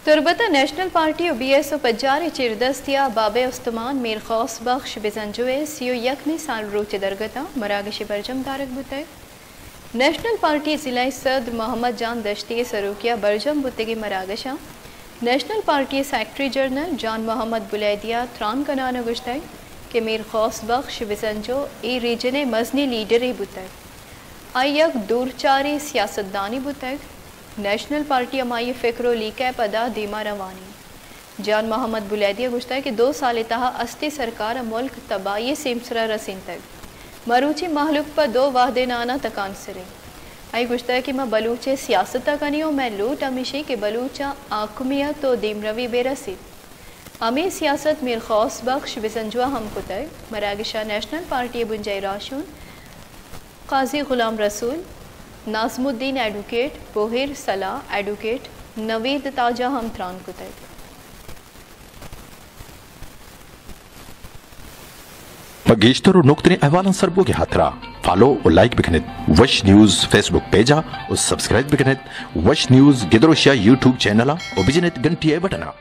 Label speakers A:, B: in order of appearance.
A: تربتا national party و BS و پجار چیردستیا باب استمان میر خوص بخش بزنجوے 31 سال روچ درگتا مراگش برجم دارک بوتے نیشنل پارٹی ضلع صدر محمد جان دشتی سروکیہ برجم بوتگی مراگشا national party secretary general Jan Muhammad بلیدیا تران کنانا گشتے کہ میر خوص بخش بزنجو ای ریجن مزنی لیڈری بوتے آئی یک دورچاری سیاستدانی بوتے نیشنل پارٹی امائی فکر و لیکہ پدا دیما روانی جان محمد بلیدیا گشتا ہے کہ 2 سال تہا استی سرکار ملک تباہی سیمسرا رسین تک مروچی محلوک پر 2 واحدے نانا تکان سرے آئی گشتا ہے کہ میں بلوچے سیاستہ کنیوں میں لوٹ امیشی کہ بلوچا آکمیت و دیم روی بے رسید امی سیاست میر خوص بخش بسنجوا ہم کتے مراگشہ نیشنل پارٹی بنجائی راشون قاضی غلام رسول ناظم الدین ایڈوکیٹ بوہر صلاح ایڈوکیٹ نوید تاجہ ہم تران کتے
B: پگیشتر و نکتنی احوالاً سربو کے ہاتھرا فالو و لائک بکنید وش نیوز فیس بک پیجا و سبسکرائب بکنید وش نیوز گدروشیا یوٹیوب چینلا و بجنید گنٹی بٹنا